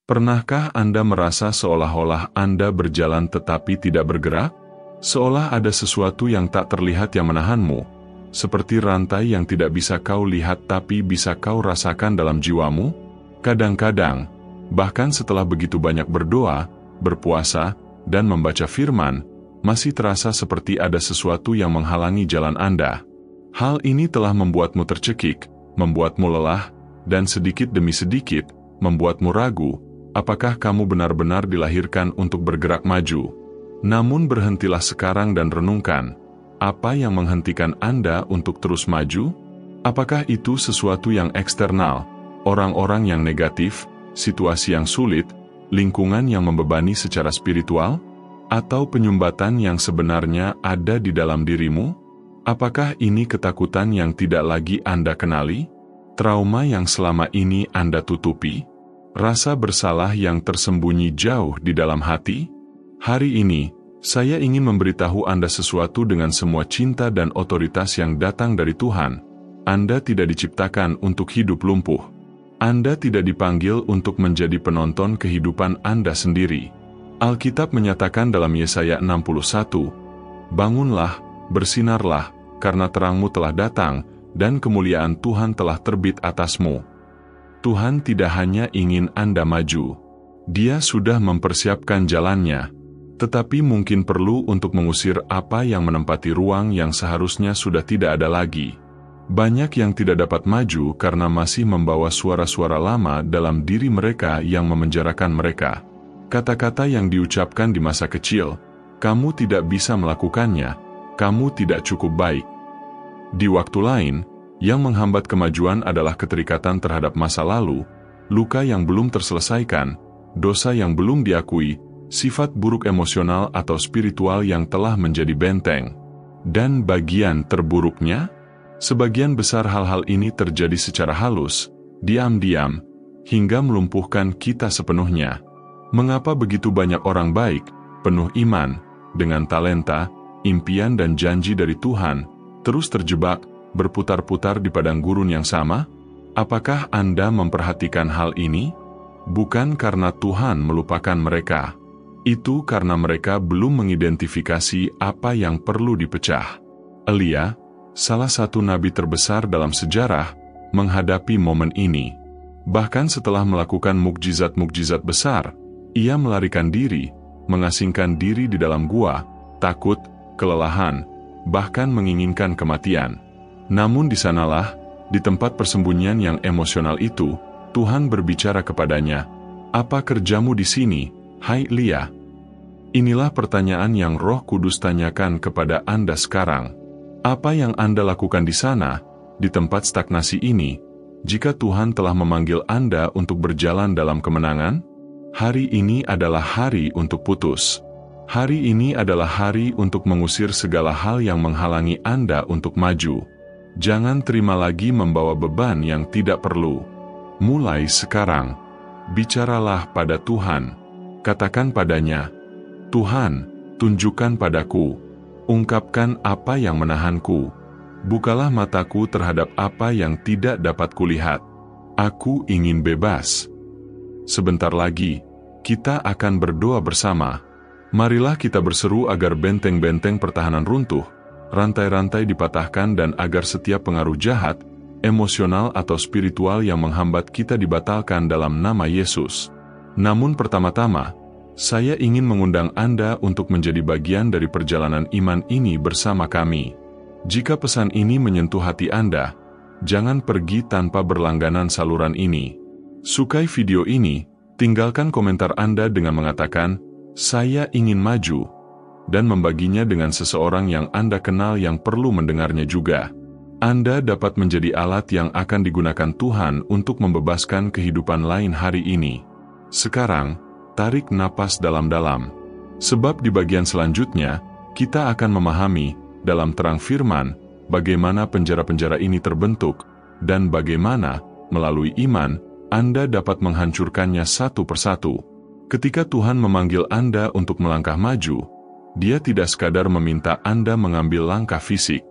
Pernahkah Anda merasa seolah-olah Anda berjalan tetapi tidak bergerak? Seolah ada sesuatu yang tak terlihat yang menahanmu, seperti rantai yang tidak bisa kau lihat tapi bisa kau rasakan dalam jiwamu? Kadang-kadang, bahkan setelah begitu banyak berdoa, berpuasa, dan membaca firman, masih terasa seperti ada sesuatu yang menghalangi jalan Anda. Hal ini telah membuatmu tercekik, membuatmu lelah, dan sedikit demi sedikit, membuatmu ragu, apakah kamu benar-benar dilahirkan untuk bergerak maju? Namun berhentilah sekarang dan renungkan, apa yang menghentikan Anda untuk terus maju? Apakah itu sesuatu yang eksternal, orang-orang yang negatif, situasi yang sulit, lingkungan yang membebani secara spiritual? Atau penyumbatan yang sebenarnya ada di dalam dirimu? Apakah ini ketakutan yang tidak lagi Anda kenali? Trauma yang selama ini Anda tutupi? Rasa bersalah yang tersembunyi jauh di dalam hati? Hari ini, saya ingin memberitahu Anda sesuatu dengan semua cinta dan otoritas yang datang dari Tuhan. Anda tidak diciptakan untuk hidup lumpuh. Anda tidak dipanggil untuk menjadi penonton kehidupan Anda sendiri. Alkitab menyatakan dalam Yesaya 61, "Bangunlah, bersinarlah, karena terangmu telah datang, dan kemuliaan Tuhan telah terbit atasmu." Tuhan tidak hanya ingin Anda maju. Dia sudah mempersiapkan jalannya, tetapi mungkin perlu untuk mengusir apa yang menempati ruang yang seharusnya sudah tidak ada lagi. Banyak yang tidak dapat maju karena masih membawa suara-suara lama dalam diri mereka yang memenjarakan mereka. Kata-kata yang diucapkan di masa kecil, "Kamu tidak bisa melakukannya, kamu tidak cukup baik." Di waktu lain, yang menghambat kemajuan adalah keterikatan terhadap masa lalu, luka yang belum terselesaikan, dosa yang belum diakui, sifat buruk emosional atau spiritual yang telah menjadi benteng. Dan bagian terburuknya, sebagian besar hal-hal ini terjadi secara halus, diam-diam, hingga melumpuhkan kita sepenuhnya. Mengapa begitu banyak orang baik, penuh iman, dengan talenta, impian dan janji dari Tuhan, terus terjebak, berputar-putar di padang gurun yang sama? Apakah Anda memperhatikan hal ini? Bukan karena Tuhan melupakan mereka. Itu karena mereka belum mengidentifikasi apa yang perlu dipecah. Elia, salah satu nabi terbesar dalam sejarah, menghadapi momen ini. Bahkan setelah melakukan mukjizat-mukjizat besar, ia melarikan diri, mengasingkan diri di dalam gua, takut, kelelahan, bahkan menginginkan kematian. Namun di sanalah, di tempat persembunyian yang emosional itu, Tuhan berbicara kepadanya, "Apa kerjamu di sini, hai Elia?" Inilah pertanyaan yang Roh Kudus tanyakan kepada Anda sekarang. Apa yang Anda lakukan di sana, di tempat stagnasi ini, jika Tuhan telah memanggil Anda untuk berjalan dalam kemenangan? Hari ini adalah hari untuk putus. Hari ini adalah hari untuk mengusir segala hal yang menghalangi Anda untuk maju. Jangan terima lagi membawa beban yang tidak perlu. Mulai sekarang, bicaralah pada Tuhan. Katakan padanya, "Tuhan, tunjukkan padaku, ungkapkan apa yang menahanku. Bukalah mataku terhadap apa yang tidak dapat kulihat. Aku ingin bebas." Sebentar lagi, kita akan berdoa bersama. Marilah kita berseru agar benteng-benteng pertahanan runtuh, rantai-rantai dipatahkan dan agar setiap pengaruh jahat, emosional atau spiritual yang menghambat kita dibatalkan dalam nama Yesus. Namun pertama-tama, saya ingin mengundang Anda untuk menjadi bagian dari perjalanan iman ini bersama kami. Jika pesan ini menyentuh hati Anda, jangan pergi tanpa berlangganan saluran ini. Sukai video ini, tinggalkan komentar Anda dengan mengatakan, "Saya ingin maju," dan membaginya dengan seseorang yang Anda kenal yang perlu mendengarnya juga. Anda dapat menjadi alat yang akan digunakan Tuhan untuk membebaskan kehidupan lain hari ini. Sekarang, tarik napas dalam-dalam. Sebab di bagian selanjutnya, kita akan memahami, dalam terang firman, bagaimana penjara-penjara ini terbentuk, dan bagaimana, melalui iman, Anda dapat menghancurkannya satu persatu. Ketika Tuhan memanggil Anda untuk melangkah maju, Dia tidak sekadar meminta Anda mengambil langkah fisik.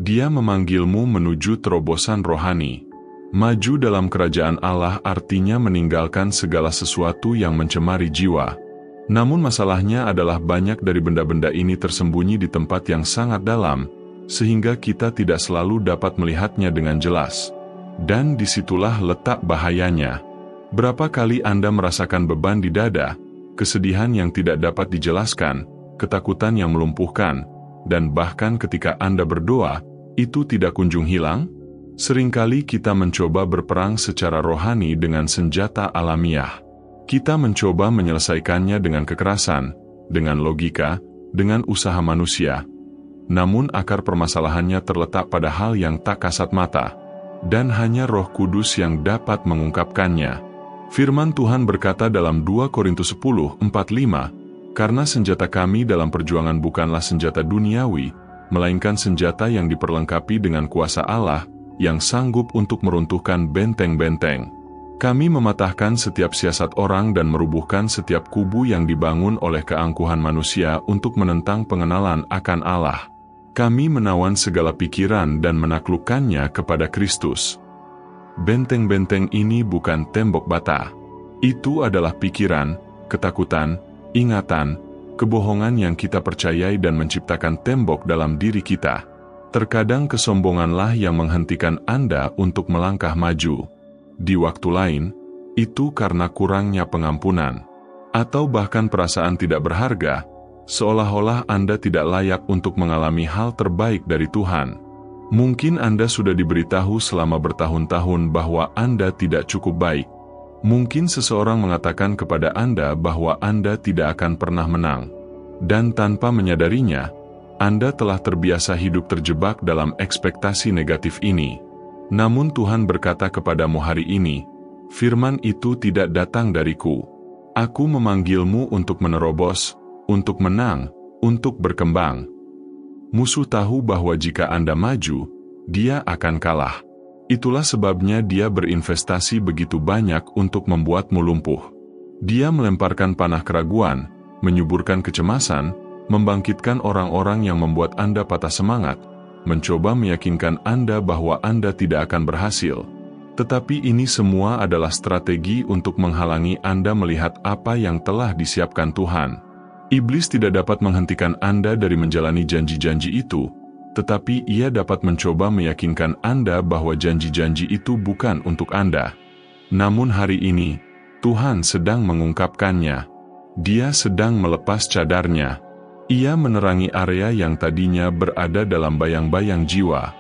Dia memanggilmu menuju terobosan rohani. Maju dalam kerajaan Allah artinya meninggalkan segala sesuatu yang mencemari jiwa. Namun masalahnya adalah banyak dari benda-benda ini tersembunyi di tempat yang sangat dalam, sehingga kita tidak selalu dapat melihatnya dengan jelas. Dan disitulah letak bahayanya. Berapa kali Anda merasakan beban di dada, kesedihan yang tidak dapat dijelaskan, ketakutan yang melumpuhkan, dan bahkan ketika Anda berdoa, itu tidak kunjung hilang? Seringkali kita mencoba berperang secara rohani dengan senjata alamiah. Kita mencoba menyelesaikannya dengan kekerasan, dengan logika, dengan usaha manusia. Namun akar permasalahannya terletak pada hal yang tak kasat mata, dan hanya Roh Kudus yang dapat mengungkapkannya. Firman Tuhan berkata dalam 2 Korintus 10:4-5, "Karena senjata kami dalam perjuangan bukanlah senjata duniawi, melainkan senjata yang diperlengkapi dengan kuasa Allah, yang sanggup untuk meruntuhkan benteng-benteng. Kami mematahkan setiap siasat orang dan merubuhkan setiap kubu yang dibangun oleh keangkuhan manusia untuk menentang pengenalan akan Allah. Kami menawan segala pikiran dan menaklukkannya kepada Kristus." Benteng-benteng ini bukan tembok bata. Itu adalah pikiran, ketakutan, ingatan, kebohongan yang kita percayai dan menciptakan tembok dalam diri kita. Terkadang kesombonganlah yang menghentikan Anda untuk melangkah maju. Di waktu lain, itu karena kurangnya pengampunan, atau bahkan perasaan tidak berharga, seolah-olah Anda tidak layak untuk mengalami hal terbaik dari Tuhan. Mungkin Anda sudah diberitahu selama bertahun-tahun bahwa Anda tidak cukup baik. Mungkin seseorang mengatakan kepada Anda bahwa Anda tidak akan pernah menang. Dan tanpa menyadarinya, Anda telah terbiasa hidup terjebak dalam ekspektasi negatif ini. Namun Tuhan berkata kepadamu hari ini, "Firman itu tidak datang dariku. Aku memanggilmu untuk menerobos, untuk menang, untuk berkembang." Musuh tahu bahwa jika Anda maju, dia akan kalah. Itulah sebabnya dia berinvestasi begitu banyak untuk membuatmu lumpuh. Dia melemparkan panah keraguan, menyuburkan kecemasan, membangkitkan orang-orang yang membuat Anda patah semangat, mencoba meyakinkan Anda bahwa Anda tidak akan berhasil. Tetapi ini semua adalah strategi untuk menghalangi Anda melihat apa yang telah disiapkan Tuhan. Iblis tidak dapat menghentikan Anda dari menjalani janji-janji itu, tetapi ia dapat mencoba meyakinkan Anda bahwa janji-janji itu bukan untuk Anda. Namun hari ini, Tuhan sedang mengungkapkannya. Dia sedang melepas cadarnya. Ia menerangi area yang tadinya berada dalam bayang-bayang jiwa.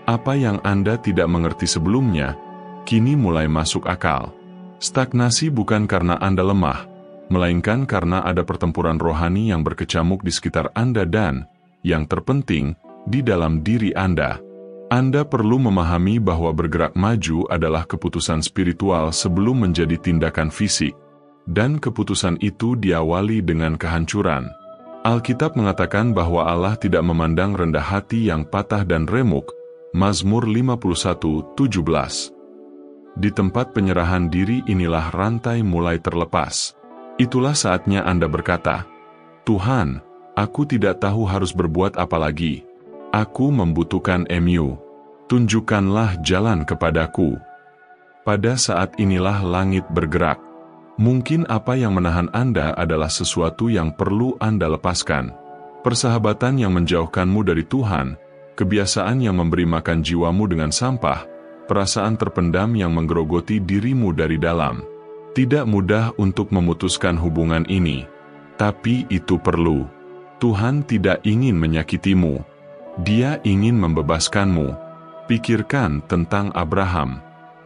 Apa yang Anda tidak mengerti sebelumnya, kini mulai masuk akal. Stagnasi bukan karena Anda lemah, melainkan karena ada pertempuran rohani yang berkecamuk di sekitar Anda dan, yang terpenting, di dalam diri Anda. Anda perlu memahami bahwa bergerak maju adalah keputusan spiritual sebelum menjadi tindakan fisik, dan keputusan itu diawali dengan kehancuran. Alkitab mengatakan bahwa Allah tidak memandang rendah hati yang patah dan remuk, Mazmur 51:17. Di tempat penyerahan diri inilah rantai mulai terlepas. Itulah saatnya Anda berkata, "Tuhan, aku tidak tahu harus berbuat apa lagi. Aku membutuhkan MU. Tunjukkanlah jalan kepadaku." Pada saat inilah langit bergerak. Mungkin apa yang menahan Anda adalah sesuatu yang perlu Anda lepaskan. Persahabatan yang menjauhkanmu dari Tuhan, kebiasaan yang memberi makan jiwamu dengan sampah, perasaan terpendam yang menggerogoti dirimu dari dalam. Tidak mudah untuk memutuskan hubungan ini, tapi itu perlu. Tuhan tidak ingin menyakitimu. Dia ingin membebaskanmu. Pikirkan tentang Abraham.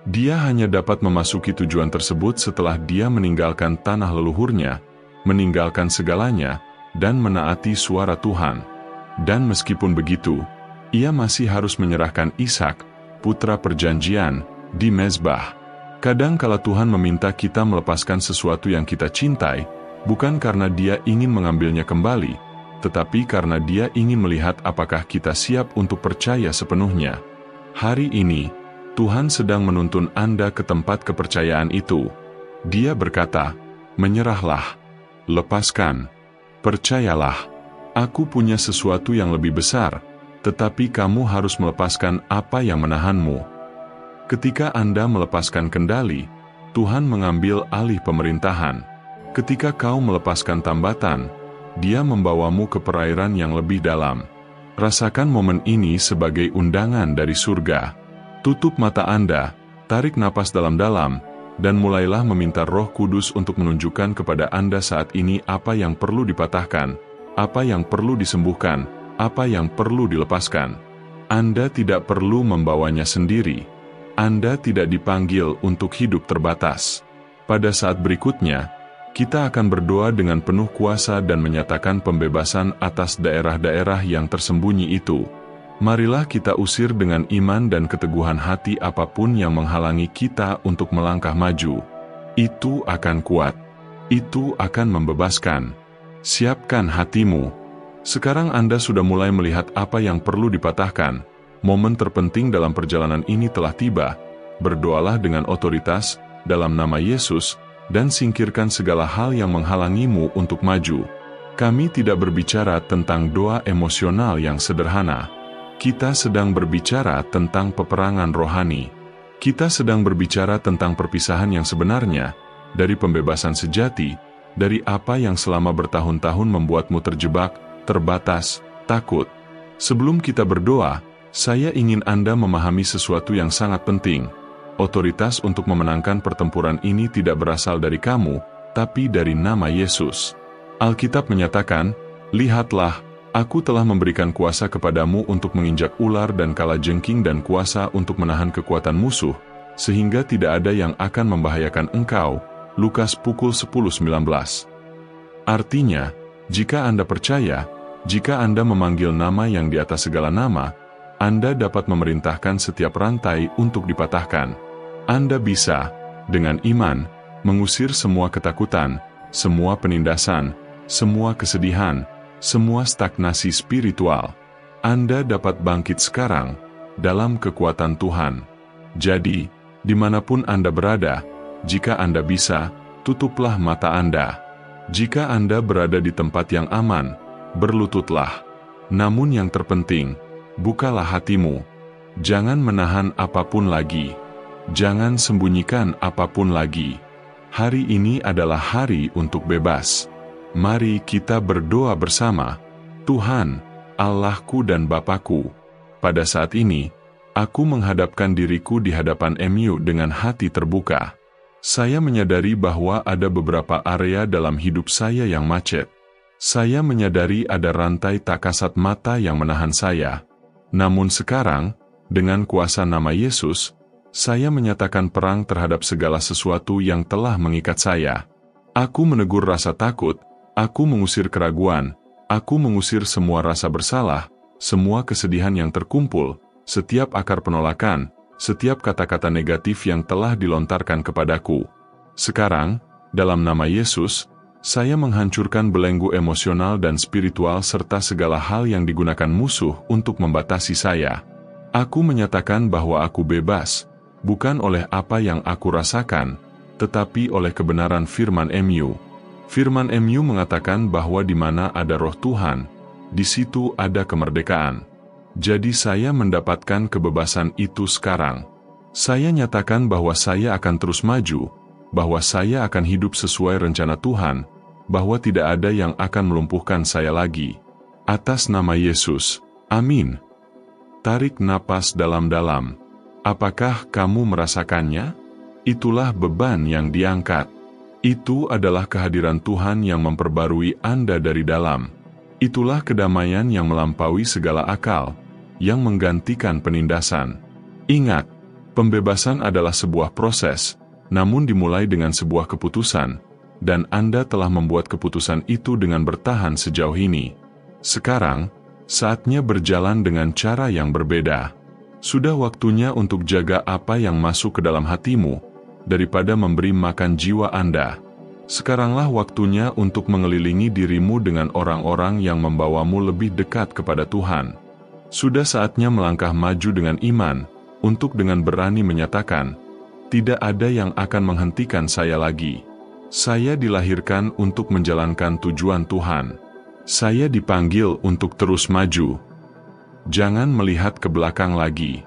Dia hanya dapat memasuki tujuan tersebut setelah dia meninggalkan tanah leluhurnya, meninggalkan segalanya, dan menaati suara Tuhan. Dan meskipun begitu, ia masih harus menyerahkan Ishak, putra perjanjian, di mezbah. Kadang kala Tuhan meminta kita melepaskan sesuatu yang kita cintai, bukan karena Dia ingin mengambilnya kembali, tetapi karena Dia ingin melihat apakah kita siap untuk percaya sepenuhnya. Hari ini, Tuhan sedang menuntun Anda ke tempat kepercayaan itu. Dia berkata, "Menyerahlah, lepaskan, percayalah. Aku punya sesuatu yang lebih besar, tetapi kamu harus melepaskan apa yang menahanmu." Ketika Anda melepaskan kendali, Tuhan mengambil alih pemerintahan. Ketika kau melepaskan tambatan, Dia membawamu ke perairan yang lebih dalam. Rasakan momen ini sebagai undangan dari surga. Tutup mata Anda, tarik napas dalam-dalam, dan mulailah meminta Roh Kudus untuk menunjukkan kepada Anda saat ini apa yang perlu dipatahkan, apa yang perlu disembuhkan, apa yang perlu dilepaskan. Anda tidak perlu membawanya sendiri. Anda tidak dipanggil untuk hidup terbatas. Pada saat berikutnya, kita akan berdoa dengan penuh kuasa dan menyatakan pembebasan atas daerah-daerah yang tersembunyi itu. Marilah kita usir dengan iman dan keteguhan hati apapun yang menghalangi kita untuk melangkah maju. Itu akan kuat. Itu akan membebaskan. Siapkan hatimu. Sekarang Anda sudah mulai melihat apa yang perlu dipatahkan. Momen terpenting dalam perjalanan ini telah tiba. Berdoalah dengan otoritas, dalam nama Yesus, dan singkirkan segala hal yang menghalangimu untuk maju. Kami tidak berbicara tentang doa emosional yang sederhana. Kita sedang berbicara tentang peperangan rohani. Kita sedang berbicara tentang perpisahan yang sebenarnya, dari pembebasan sejati, dari apa yang selama bertahun-tahun membuatmu terjebak, terbatas, takut. Sebelum kita berdoa, saya ingin Anda memahami sesuatu yang sangat penting. Otoritas untuk memenangkan pertempuran ini tidak berasal dari kamu, tapi dari nama Yesus. Alkitab menyatakan, "Lihatlah, Aku telah memberikan kuasa kepadamu untuk menginjak ular dan kalajengking dan kuasa untuk menahan kekuatan musuh, sehingga tidak ada yang akan membahayakan engkau." Lukas pukul 10:19. Artinya, jika Anda percaya, jika Anda memanggil nama yang di atas segala nama, Anda dapat memerintahkan setiap rantai untuk dipatahkan. Anda bisa, dengan iman, mengusir semua ketakutan, semua penindasan, semua kesedihan, semua stagnasi spiritual. Anda dapat bangkit sekarang, dalam kekuatan Tuhan. Jadi, dimanapun Anda berada, jika Anda bisa, tutuplah mata Anda. Jika Anda berada di tempat yang aman, berlututlah. Namun yang terpenting, bukalah hatimu. Jangan menahan apapun lagi. Jangan sembunyikan apapun lagi. Hari ini adalah hari untuk bebas. Mari kita berdoa bersama. Tuhan, Allahku dan Bapakku, pada saat ini, aku menghadapkan diriku di hadapan MU dengan hati terbuka. Saya menyadari bahwa ada beberapa area dalam hidup saya yang macet. Saya menyadari ada rantai tak kasat mata yang menahan saya. Namun sekarang, dengan kuasa nama Yesus, saya menyatakan perang terhadap segala sesuatu yang telah mengikat saya. Aku menegur rasa takut. Aku mengusir keraguan, aku mengusir semua rasa bersalah, semua kesedihan yang terkumpul, setiap akar penolakan, setiap kata-kata negatif yang telah dilontarkan kepadaku. Sekarang, dalam nama Yesus, saya menghancurkan belenggu emosional dan spiritual serta segala hal yang digunakan musuh untuk membatasi saya. Aku menyatakan bahwa aku bebas, bukan oleh apa yang aku rasakan, tetapi oleh kebenaran firman MU. Firman MU mengatakan bahwa di mana ada Roh Tuhan, di situ ada kemerdekaan. Jadi saya mendapatkan kebebasan itu sekarang. Saya nyatakan bahwa saya akan terus maju, bahwa saya akan hidup sesuai rencana Tuhan, bahwa tidak ada yang akan melumpuhkan saya lagi. Atas nama Yesus, amin. Tarik napas dalam-dalam. Apakah kamu merasakannya? Itulah beban yang diangkat. Itu adalah kehadiran Tuhan yang memperbarui Anda dari dalam. Itulah kedamaian yang melampaui segala akal, yang menggantikan penindasan. Ingat, pembebasan adalah sebuah proses, namun dimulai dengan sebuah keputusan, dan Anda telah membuat keputusan itu dengan bertahan sejauh ini. Sekarang, saatnya berjalan dengan cara yang berbeda. Sudah waktunya untuk jaga apa yang masuk ke dalam hatimu, daripada memberi makan jiwa Anda. Sekaranglah waktunya untuk mengelilingi dirimu dengan orang-orang yang membawamu lebih dekat kepada Tuhan. Sudah saatnya melangkah maju dengan iman, untuk dengan berani menyatakan, tidak ada yang akan menghentikan saya lagi. Saya dilahirkan untuk menjalankan tujuan Tuhan. Saya dipanggil untuk terus maju. Jangan melihat ke belakang lagi.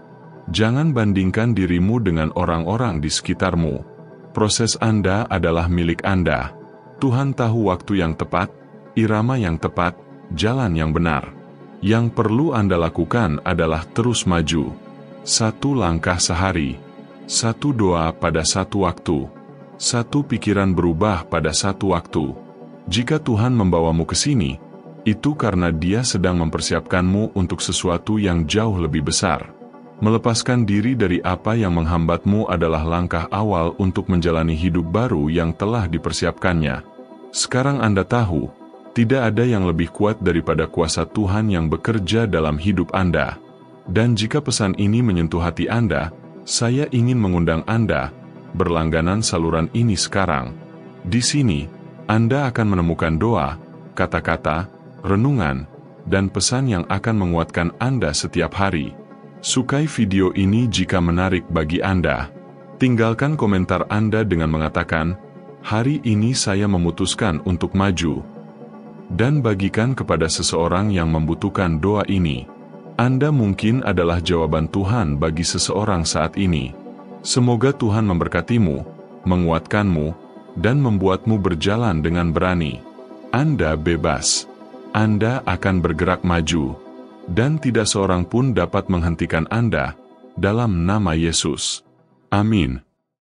Jangan bandingkan dirimu dengan orang-orang di sekitarmu. Proses Anda adalah milik Anda. Tuhan tahu waktu yang tepat, irama yang tepat, jalan yang benar. Yang perlu Anda lakukan adalah terus maju. 1 langkah sehari, 1 doa pada 1 waktu, 1 pikiran berubah pada 1 waktu. Jika Tuhan membawamu ke sini, itu karena Dia sedang mempersiapkanmu untuk sesuatu yang jauh lebih besar. Melepaskan diri dari apa yang menghambatmu adalah langkah awal untuk menjalani hidup baru yang telah dipersiapkannya. Sekarang Anda tahu, tidak ada yang lebih kuat daripada kuasa Tuhan yang bekerja dalam hidup Anda. Dan jika pesan ini menyentuh hati Anda, saya ingin mengundang Anda berlangganan saluran ini sekarang. Di sini, Anda akan menemukan doa, kata-kata, renungan, dan pesan yang akan menguatkan Anda setiap hari. Sukai video ini jika menarik bagi Anda. Tinggalkan komentar Anda dengan mengatakan, "Hari ini saya memutuskan untuk maju." Dan bagikan kepada seseorang yang membutuhkan doa ini. Anda mungkin adalah jawaban Tuhan bagi seseorang saat ini. Semoga Tuhan memberkatimu, menguatkanmu, dan membuatmu berjalan dengan berani. Anda bebas. Anda akan bergerak maju. Dan tidak seorang pun dapat menghentikan Anda, dalam nama Yesus. Amin.